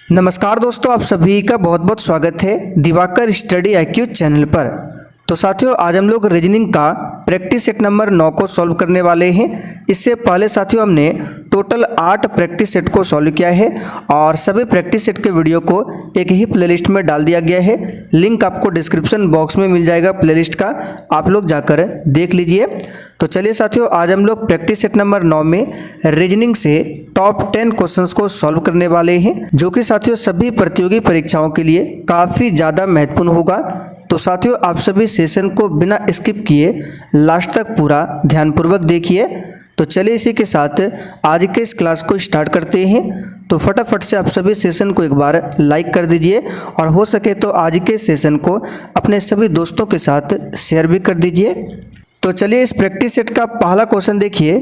नमस्कार दोस्तों, आप सभी का बहुत बहुत स्वागत है दिवाकर स्टडी IQ चैनल पर। तो साथियों, आज हम लोग रीजनिंग का प्रैक्टिस सेट नंबर 9 को सॉल्व करने वाले हैं। इससे पहले साथियों हमने टोटल 8 प्रैक्टिस सेट को सॉल्व किया है और सभी प्रैक्टिस सेट के वीडियो को एक ही प्लेलिस्ट में डाल दिया गया है। लिंक आपको डिस्क्रिप्शन बॉक्स में मिल जाएगा प्लेलिस्ट का, आप लोग जाकर देख लीजिए। तो चलिए साथियों, आज हम लोग प्रैक्टिस सेट नंबर 9 में रीजनिंग से टॉप 10 क्वेश्चंस को सॉल्व करने वाले हैं, जो कि साथियों सभी प्रतियोगी परीक्षाओं के लिए काफ़ी ज़्यादा महत्वपूर्ण होगा। तो साथियों, आप सभी सेशन को बिना स्किप किए लास्ट तक पूरा ध्यानपूर्वक देखिए। तो चलिए इसी के साथ आज के इस क्लास को स्टार्ट करते हैं। तो फटाफट से आप सभी सेशन को एक बार लाइक कर दीजिए और हो सके तो आज के सेशन को अपने सभी दोस्तों के साथ शेयर भी कर दीजिए। तो चलिए इस प्रैक्टिस सेट का पहला क्वेश्चन देखिए।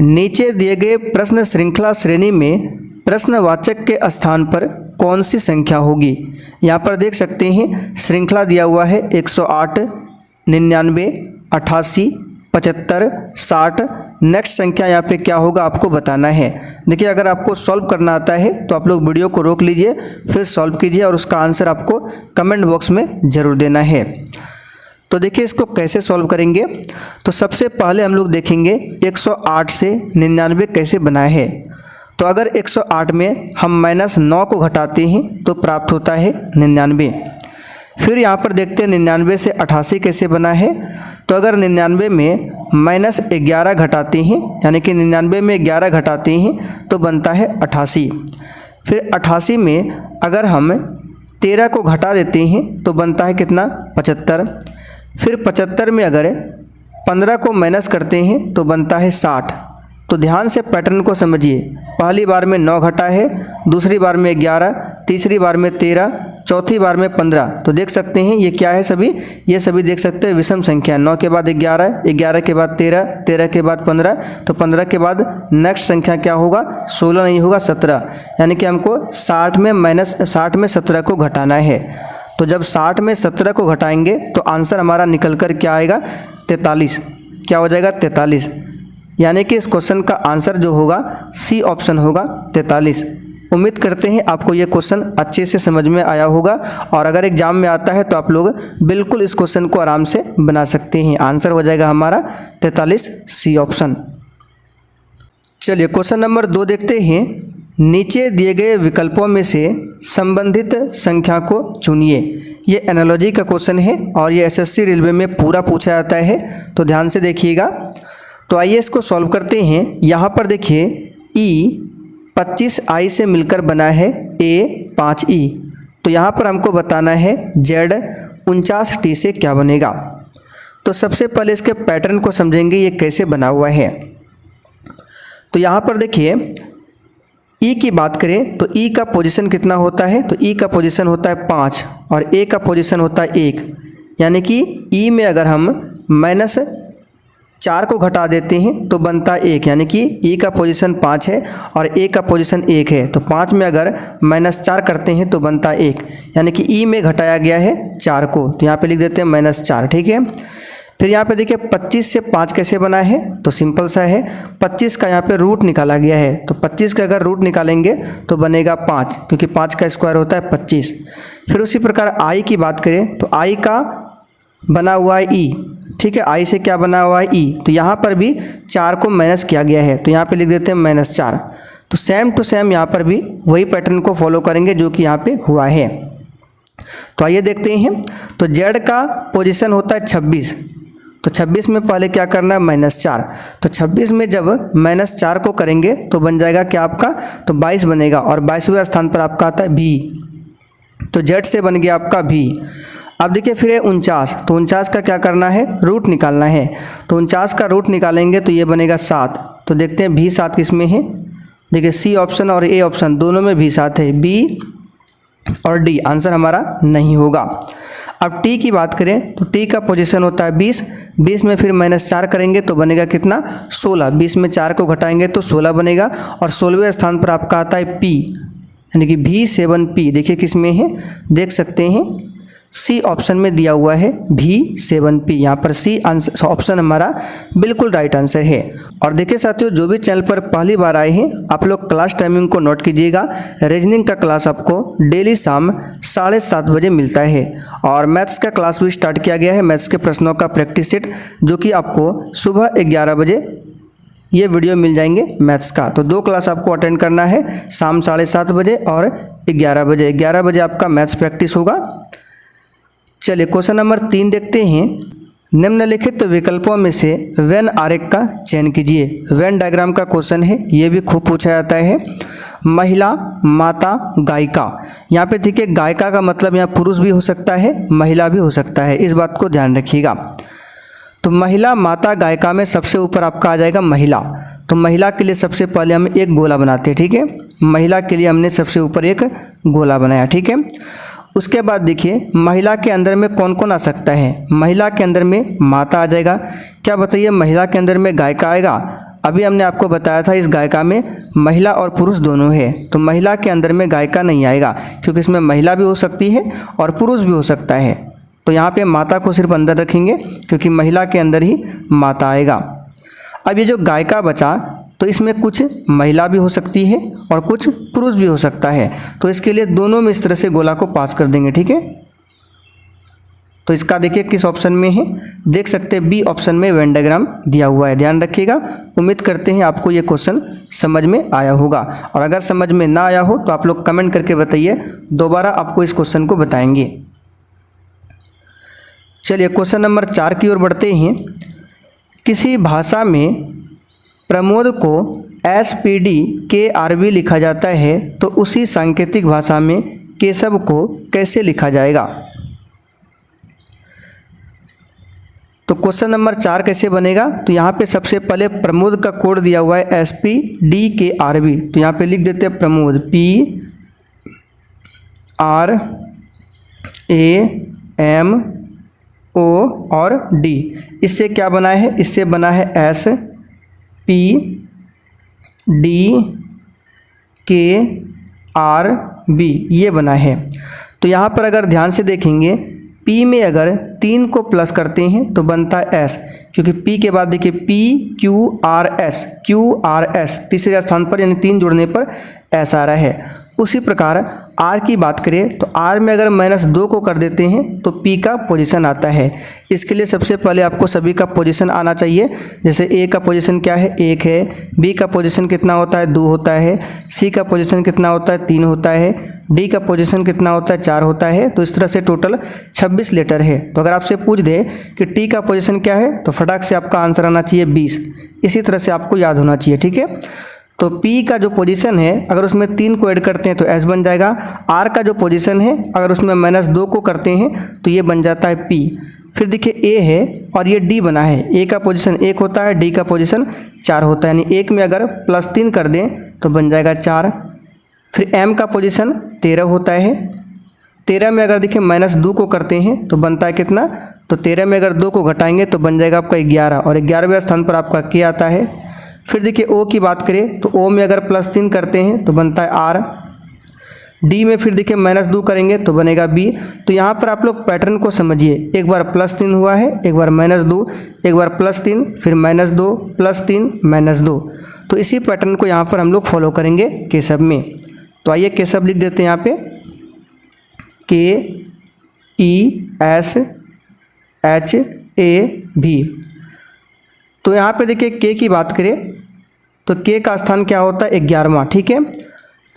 नीचे दिए गए प्रश्न श्रृंखला श्रेणी में प्रश्नवाचक के स्थान पर कौन सी संख्या होगी। यहाँ पर देख सकते हैं श्रृंखला दिया हुआ है 108, 99, 88, 75, 60। नेक्स्ट संख्या यहाँ पे क्या होगा आपको बताना है। देखिए, अगर आपको सॉल्व करना आता है तो आप लोग वीडियो को रोक लीजिए, फिर सॉल्व कीजिए और उसका आंसर आपको कमेंट बॉक्स में ज़रूर देना है। तो देखिए इसको कैसे सॉल्व करेंगे। तो सबसे पहले हम लोग देखेंगे 108 से 99 कैसे बना है। तो अगर 108 में हम -9 को घटाते हैं तो प्राप्त होता है 99। फिर यहाँ पर देखते हैं 99 से 88 कैसे बना है। तो अगर 99 में -11 घटाते हैं, यानी कि 99 में 11 घटाते हैं तो बनता है 88। फिर 88 में अगर हम 13 को घटा देते हैं तो बनता है कितना, 75। फिर 75 में अगर 15 को माइनस करते हैं तो बनता है 60। तो ध्यान से पैटर्न को समझिए। पहली बार में 9 घटा है, दूसरी बार में 11, तीसरी बार में 13, चौथी बार में 15। तो देख सकते हैं ये क्या है सभी, ये सभी देख सकते हैं विषम संख्या। 9 के बाद 11, 11 के बाद 13, 13 के बाद 15, तो 15 के बाद नेक्स्ट संख्या क्या होगा, 16 नहीं होगा 17। यानी कि हमको 60 में 17 को घटाना है। तो जब 60 में 17 को घटाएंगे तो आंसर हमारा निकल कर क्या आएगा, 43। क्या हो जाएगा, 43। यानी कि इस क्वेश्चन का आंसर जो होगा सी ऑप्शन होगा, 43। उम्मीद करते हैं आपको ये क्वेश्चन अच्छे से समझ में आया होगा और अगर एग्जाम में आता है तो आप लोग बिल्कुल इस क्वेश्चन को आराम से बना सकते हैं। आंसर हो जाएगा हमारा 43, सी ऑप्शन। चलिए क्वेश्चन नंबर 2 देखते हैं। नीचे दिए गए विकल्पों में से संबंधित संख्या को चुनिए। ये एनालॉजी का क्वेश्चन है और ये SSC रेलवे में पूरा पूछा जाता है, तो ध्यान से देखिएगा। तो आइए इसको सॉल्व करते हैं। यहाँ पर देखिए E 25I से मिलकर बना है A 5E। तो यहाँ पर हमको बताना है Z 49T से क्या बनेगा। तो सबसे पहले इसके पैटर्न को समझेंगे, ये कैसे बना हुआ है। तो यहाँ पर देखिए E की बात करें तो E का पोजीशन कितना होता है, तो E का पोजीशन होता है 5 और A का पोजीशन होता है 1। यानी कि E में अगर हम -4 को घटा देते हैं तो बनता 1, यानी कि E का पोजीशन 5 है और A का पोजीशन 1 है। तो 5 में अगर -4 करते हैं तो बनता 1, यानी कि E में घटाया गया है 4 को। तो यहाँ पे लिख देते हैं -4, ठीक है। फिर यहाँ पे देखिए 25 से 5 कैसे बना है, तो सिंपल सा है। 25 का यहाँ पे रूट निकाला गया है, तो 25 का अगर रूट निकालेंगे तो बनेगा 5, क्योंकि 5 का स्क्वायर होता है 25। फिर उसी प्रकार I की बात करें तो I का बना हुआ है E, ठीक है। I से क्या बना हुआ है E, तो यहाँ पर भी 4 को माइनस किया गया है, तो यहाँ पे लिख देते हैं -4। तो सेम टू सेम यहाँ पर भी वही पैटर्न को फॉलो करेंगे जो कि यहाँ पे हुआ है। तो आइए देखते हैं। तो Z का पोजीशन होता है 26, तो 26 में पहले क्या करना है, -4। तो 26 में जब -4 को करेंगे तो बन जाएगा क्या आपका, तो 22 बनेगा और 22वें स्थान पर आपका आता है B। तो Z से बन गया आपका B। अब देखिए फिर है 49, तो 49 का क्या करना है, रूट निकालना है। तो 49 का रूट निकालेंगे तो ये बनेगा 7। तो देखते हैं भी 7 किस में है। देखिए सी ऑप्शन और A ऑप्शन दोनों में भी 7 है, B और D आंसर हमारा नहीं होगा। अब T की बात करें तो T का पोजीशन होता है 20। 20 में फिर -4 करेंगे तो बनेगा कितना, 16। 20 में 4 को घटाएंगे तो 16 बनेगा और 16वें स्थान पर आपका आता है P, यानी कि B7P। देखिए किस में है, देख सकते हैं सी ऑप्शन में दिया हुआ है V7P। यहाँ पर सी ऑप्शन हमारा बिल्कुल राइट आंसर है। और देखिए साथियों, जो भी चैनल पर पहली बार आए हैं आप लोग क्लास टाइमिंग को नोट कीजिएगा। रीजनिंग का क्लास आपको डेली शाम 7:30 बजे मिलता है और मैथ्स का क्लास भी स्टार्ट किया गया है। मैथ्स के प्रश्नों का प्रैक्टिस सेट जो कि आपको सुबह 11 बजे ये वीडियो मिल जाएंगे मैथ्स का। तो 2 क्लास आपको अटेंड करना है, शाम 7:30 बजे और 11 बजे। 11 बजे आपका मैथ्स प्रैक्टिस होगा। चलिए क्वेश्चन नंबर 3 देखते हैं। निम्नलिखित विकल्पों में से वेन आरेख का चयन कीजिए। वेन डायग्राम का क्वेश्चन है, ये भी खूब पूछा जाता है। महिला, माता, गायिका। यहाँ पे देखिए गायिका का मतलब यहाँ पुरुष भी हो सकता है, महिला भी हो सकता है, इस बात को ध्यान रखिएगा। तो महिला, माता, गायिका में सबसे ऊपर आपका आ जाएगा महिला। तो महिला के लिए सबसे पहले हम एक गोला बनाते हैं, ठीक है। महिला के लिए हमने सबसे ऊपर एक गोला बनाया, ठीक है। उसके बाद देखिए महिला के अंदर में कौन कौन आ सकता है। महिला के अंदर में माता आ जाएगा। क्या बताइए, महिला के अंदर में गायिका आएगा। अभी हमने आपको बताया था इस गायिका में महिला और पुरुष दोनों है, तो महिला के अंदर में गायिका नहीं आएगा क्योंकि इसमें महिला भी हो सकती है और पुरुष भी हो सकता है। तो यहाँ पे माता को सिर्फ अंदर रखेंगे क्योंकि महिला के अंदर ही माता आएगा। अब ये जो गायिका बचा तो इसमें कुछ महिला भी हो सकती है और कुछ पुरुष भी हो सकता है, तो इसके लिए दोनों में इस तरह से गोला को पास कर देंगे, ठीक है। तो इसका देखिए किस ऑप्शन में है, देख सकते हैं बी ऑप्शन में वेन डायग्राम दिया हुआ है। ध्यान रखिएगा। उम्मीद करते हैं आपको ये क्वेश्चन समझ में आया होगा और अगर समझ में ना आया हो तो आप लोग कमेंट करके बताइए, दोबारा आपको इस क्वेश्चन को बताएंगे। चलिए क्वेश्चन नंबर 4 की ओर बढ़ते हैं। किसी भाषा में प्रमोद को SPD लिखा जाता है तो उसी सांकेतिक भाषा में केशव को कैसे लिखा जाएगा। तो क्वेश्चन नंबर 4 कैसे बनेगा, तो यहाँ पे सबसे पहले प्रमोद का कोड दिया हुआ है SPD। तो यहाँ पे लिख देते हैं प्रमोद PRAMO और D। इससे क्या बना है, इससे बना है SPDKRB, ये बना है। तो यहाँ पर अगर ध्यान से देखेंगे P में अगर 3 को प्लस करते हैं तो बनता है S, क्योंकि P के बाद देखिए QRS तीसरे स्थान पर यानी 3 जोड़ने पर S आ रहा है। उसी प्रकार R की बात करें तो R में अगर -2 को कर देते हैं तो P का पोजीशन आता है। इसके लिए सबसे पहले आपको सभी का पोजीशन आना चाहिए। जैसे A का पोजीशन क्या है, 1 है। B का पोजीशन कितना होता है, 2 होता है। C का पोजीशन कितना होता है, 3 होता है। D का पोजीशन कितना होता है, 4 होता है। तो इस तरह से टोटल 26 लेटर है। तो अगर आपसे पूछ दे कि T का पोजीशन क्या है तो फटाक से आपका आंसर आना चाहिए 20। इसी तरह से आपको याद होना चाहिए, ठीक है। तो P का जो पोजीशन है अगर उसमें 3 को ऐड करते हैं तो S बन जाएगा। R का जो पोजीशन है अगर उसमें -2 को करते हैं तो ये बन जाता है P। फिर देखिए A है और ये D बना है। A का पोजीशन 1 होता है, D का पोजीशन 4 होता है, यानी 1 में अगर +3 कर दें तो बन जाएगा 4। फिर M का पोजीशन 13 होता है। 13 में अगर देखिए -2 को करते हैं तो बनता है कितना, तो 13 में अगर 2 को घटाएंगे तो बन जाएगा आपका 11 और 11वें स्थान पर आपका K आता है। फिर देखिए O की बात करें तो O में अगर +3 करते हैं तो बनता है R। D में फिर देखिए -2 करेंगे तो बनेगा B। तो यहाँ पर आप लोग पैटर्न को समझिए, एक बार +3 हुआ है, एक बार -2, एक बार +3, फिर -2, +3, -2। तो इसी पैटर्न को यहाँ पर हम लोग फॉलो करेंगे केशव में। तो आइए केशव लिख देते हैं यहाँ पे KESHAV। तो यहाँ पे देखिए K की बात करें तो K का स्थान क्या होता है, 11वां, ठीक है।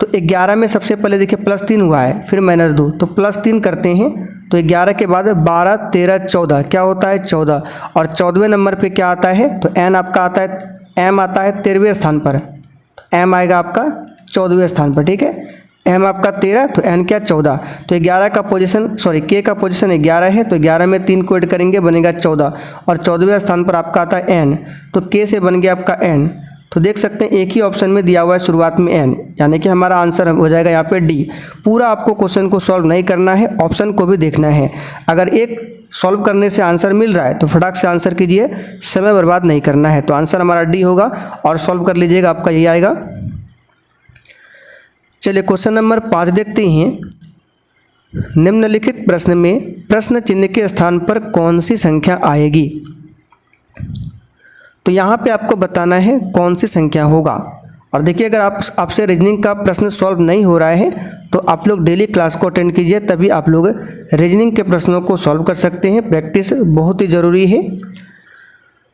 तो 11 में सबसे पहले देखिए +3 हुआ है, फिर -2, तो +3 करते हैं तो 11 के बाद 12, 13, 14 क्या होता है 14। और 14वें नंबर पे क्या आता है, तो N आपका आता है, M आता है 13वें स्थान पर। M आएगा आपका 14वें स्थान पर, ठीक है। M आपका 13 तो N क्या 14। तो 11 का पोजीशन K का पोजीशन 11 है, तो 11 में 3 को ऐड करेंगे बनेगा 14 और 14वें स्थान पर आपका आता है N। तो K से बन गया आपका N। तो देख सकते हैं एक ही ऑप्शन में दिया हुआ है शुरुआत में N, यानी कि हमारा आंसर हो जाएगा यहाँ पे D। पूरा आपको क्वेश्चन को सॉल्व नहीं करना है, ऑप्शन को भी देखना है। अगर एक सॉल्व करने से आंसर मिल रहा है तो फटाक से आंसर कीजिए, समय बर्बाद नहीं करना है। तो आंसर हमारा D होगा और सॉल्व कर लीजिएगा, आपका यही आएगा। चलिए क्वेश्चन नंबर 5 देखते हैं। निम्नलिखित प्रश्न में प्रश्न चिन्ह के स्थान पर कौन सी संख्या आएगी। तो यहाँ पे आपको बताना है कौन सी संख्या होगा। और देखिए, अगर आपसे रीजनिंग का प्रश्न सॉल्व नहीं हो रहा है तो आप लोग डेली क्लास को अटेंड कीजिए, तभी आप लोग रीजनिंग के प्रश्नों को सॉल्व कर सकते हैं। प्रैक्टिस बहुत ही ज़रूरी है।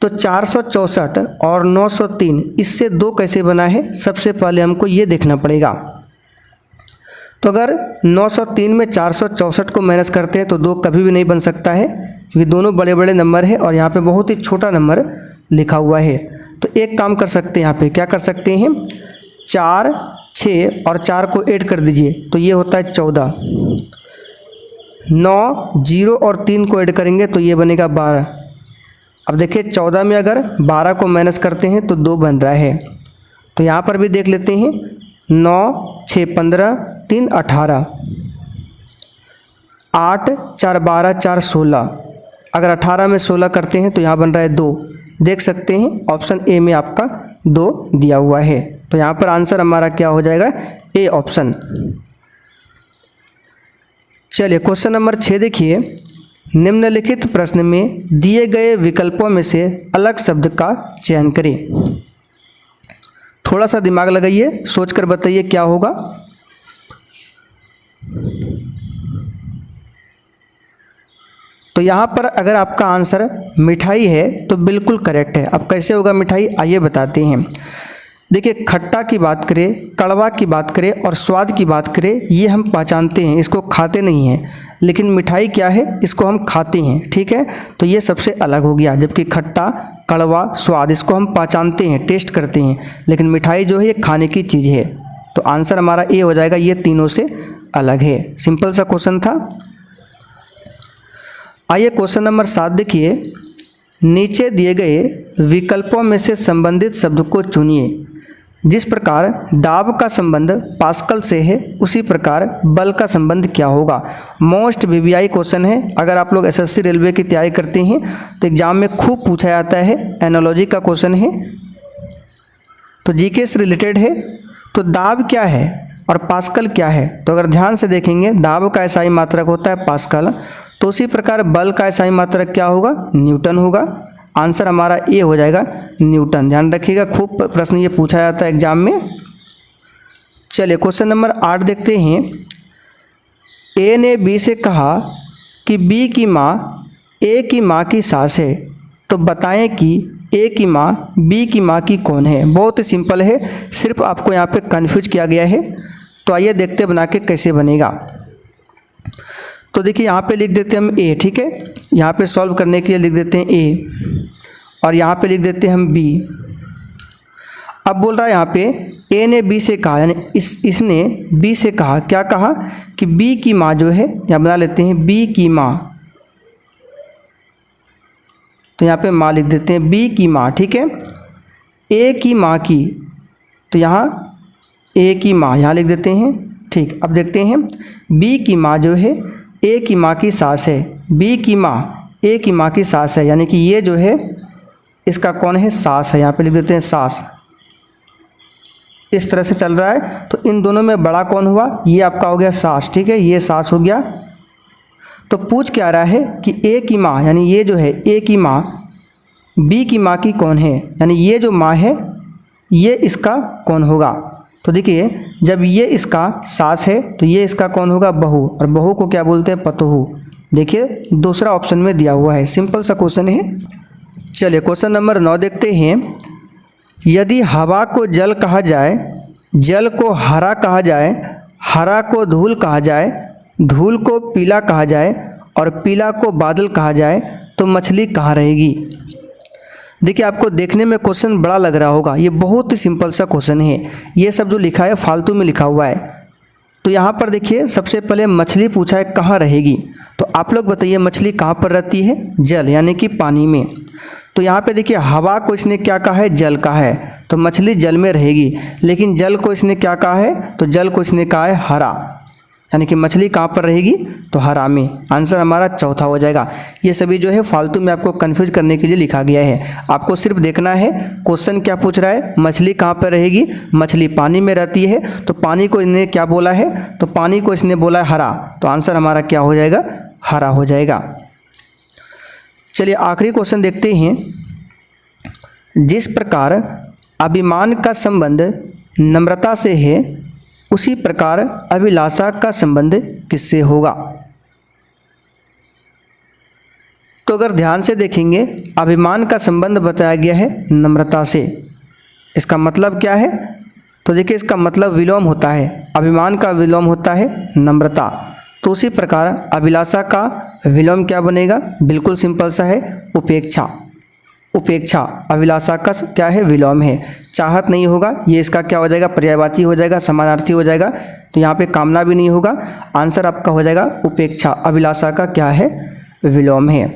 तो 464 और 903 इससे 2 कैसे बना है, सबसे पहले हमको ये देखना पड़ेगा। तो अगर 903 में 464 को माइनस करते हैं तो 2 कभी भी नहीं बन सकता है, क्योंकि दोनों बड़े बड़े नंबर है और यहाँ पे बहुत ही छोटा नंबर लिखा हुआ है। तो एक काम कर सकते हैं, यहाँ पे क्या कर सकते हैं, 4, 6 और 4 को ऐड कर दीजिए तो ये होता है 14। 9, 0 और 3 को ऐड करेंगे तो ये बनेगा 12। अब देखिए 14 में अगर 12 को माइनस करते हैं तो 2 बन रहा है। तो यहाँ पर भी देख लेते हैं, 9, 6, 15, 3, 18, 8, 4, 12, 4, 16। अगर 18 में 16 करते हैं तो यहाँ बन रहा है 2। देख सकते हैं ऑप्शन ए में आपका 2 दिया हुआ है। तो यहाँ पर आंसर हमारा क्या हो जाएगा, ए ऑप्शन। चलिए क्वेश्चन नंबर 6 देखिए। निम्नलिखित प्रश्न में दिए गए विकल्पों में से अलग शब्द का चयन करें। थोड़ा सा दिमाग लगाइए, सोचकर बताइए क्या होगा। तो यहाँ पर अगर आपका आंसर मिठाई है तो बिल्कुल करेक्ट है। अब कैसे होगा मिठाई, आइए बताते हैं। देखिए, खट्टा की बात करें, कड़वा की बात करें और स्वाद की बात करें, ये हम पहचानते हैं, इसको खाते नहीं हैं। लेकिन मिठाई क्या है, इसको हम खाते हैं, ठीक है। तो ये सबसे अलग हो गया। जबकि खट्टा, कड़वा, स्वाद इसको हम पहचानते हैं, टेस्ट करते हैं, लेकिन मिठाई जो है ये खाने की चीज़ है। तो आंसर हमारा ए हो जाएगा, ये तीनों से अलग है। सिंपल सा क्वेश्चन था। आइए क्वेश्चन नंबर 7 देखिए। नीचे दिए गए विकल्पों में से संबंधित शब्द को चुनिए। जिस प्रकार दाब का संबंध पास्कल से है, उसी प्रकार बल का संबंध क्या होगा। मोस्ट वीवीआई क्वेश्चन है। अगर आप लोग एसएससी रेलवे की तैयारी करते हैं तो एग्जाम में खूब पूछा जाता है। एनालॉजी का क्वेश्चन है, तो जीके से रिलेटेड है। तो दाब क्या है और पास्कल क्या है, तो अगर ध्यान से देखेंगे, दाब का एसआई मात्रक होता है पास्कल, तो उसी प्रकार बल का एसआई मात्रक क्या होगा, न्यूटन होगा। आंसर हमारा ए हो जाएगा, न्यूटन। ध्यान रखिएगा, खूब प्रश्न ये पूछा जाता है एग्जाम में। चलिए क्वेश्चन नंबर 8 देखते हैं। ए ने बी से कहा कि बी की माँ ए की माँ की सास है, तो बताएं कि ए की माँ बी की माँ की कौन है। बहुत ही सिंपल है, सिर्फ आपको यहाँ पे कन्फ्यूज किया गया है। तो आइए देखते बना के कैसे बनेगा। तो देखिए यहाँ पे लिख देते हैं हम ए, ठीक है। यहाँ पे सॉल्व करने के लिए लिख देते हैं ए और यहाँ पे लिख देते हैं हम बी। अब बोल रहा है यहाँ पे ए ने बी से कहा, यानी इसने बी से कहा, क्या कहा कि बी की माँ जो है, यहाँ बना लेते हैं बी की माँ। तो यहाँ पे माँ लिख देते हैं बी की माँ, ठीक है। ए की माँ की, तो यहाँ ए की माँ यहाँ लिख देते हैं, ठीक। अब देखते हैं बी की माँ जो है ए की माँ की सास है। बी की माँ ए की माँ की सास है, यानी कि ये जो है इसका कौन है, सास है। यहाँ पे लिख देते हैं सास। इस तरह से चल रहा है। तो इन दोनों में बड़ा कौन हुआ, ये आपका हो गया सास, ठीक है। ये सास हो गया। तो पूछ क्या रहा है कि ए की माँ, यानी ये जो है ए की माँ बी की माँ की कौन है, यानी ये जो माँ है ये इसका कौन होगा। तो देखिए, जब ये इसका सास है तो ये इसका कौन होगा, बहू। और बहू को क्या बोलते हैं, पतोहू। देखिए दूसरा ऑप्शन में दिया हुआ है। सिंपल सा क्वेश्चन है। चलिए क्वेश्चन नंबर 9 देखते हैं। यदि हवा को जल कहा जाए, जल को हरा कहा जाए, हरा को धूल कहा जाए, धूल को पीला कहा जाए और पीला को बादल कहा जाए, तो मछली कहाँ रहेगी। देखिए आपको देखने में क्वेश्चन बड़ा लग रहा होगा, ये बहुत ही सिंपल सा क्वेश्चन है। ये सब जो लिखा है फालतू में लिखा हुआ है। तो यहाँ पर देखिए सबसे पहले मछली पूछा है कहाँ रहेगी। तो आप लोग बताइए मछली कहाँ पर रहती है, जल यानी कि पानी में। तो यहाँ पे देखिए हवा को इसने क्या कहा है, जल कहा है, तो मछली जल में रहेगी। लेकिन जल को इसने क्या कहा है, तो जल को इसने कहा है हरा। यानी कि मछली कहाँ पर रहेगी, तो हरा में। आंसर हमारा चौथा हो जाएगा। ये सभी जो है फालतू में आपको कंफ्यूज करने के लिए लिखा गया है। आपको सिर्फ देखना है क्वेश्चन क्या पूछ रहा है, मछली कहाँ पर रहेगी, मछली पानी में रहती है, तो पानी को इसने क्या बोला है, तो पानी को इसने बोला है हरा, तो आंसर हमारा क्या हो जाएगा, हरा हो जाएगा। चलिए आखिरी क्वेश्चन देखते हैं। जिस प्रकार अभिमान का संबंध नम्रता से है, उसी प्रकार अभिलाषा का संबंध किससे होगा। तो अगर ध्यान से देखेंगे, अभिमान का संबंध बताया गया है नम्रता से। इसका मतलब क्या है, तो देखिए इसका मतलब विलोम होता है, अभिमान का विलोम होता है नम्रता। तो उसी प्रकार अभिलाषा का विलोम क्या बनेगा, बिल्कुल सिंपल सा है, उपेक्षा। उपेक्षा अभिलाषा का क्या है, विलोम है। चाहत नहीं होगा, ये इसका क्या हो जाएगा, पर्यायवाची हो जाएगा, समानार्थी हो जाएगा, तो यहाँ पे कामना भी नहीं होगा। आंसर आपका हो जाएगा उपेक्षा, अभिलाषा का क्या है, विलोम है।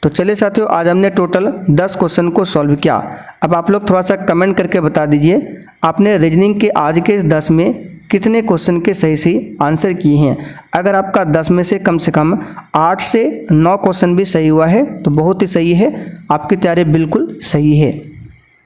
तो चलिए साथियों, आज हमने टोटल 10 क्वेश्चन को सॉल्व किया। अब आप लोग थोड़ा सा कमेंट करके बता दीजिए, आपने रीजनिंग के आज के इस 10 में कितने क्वेश्चन के सही आंसर किए हैं। अगर आपका 10 में से कम 8 से 9 क्वेश्चन भी सही हुआ है तो बहुत ही सही है, आपकी तैयारी बिल्कुल सही है।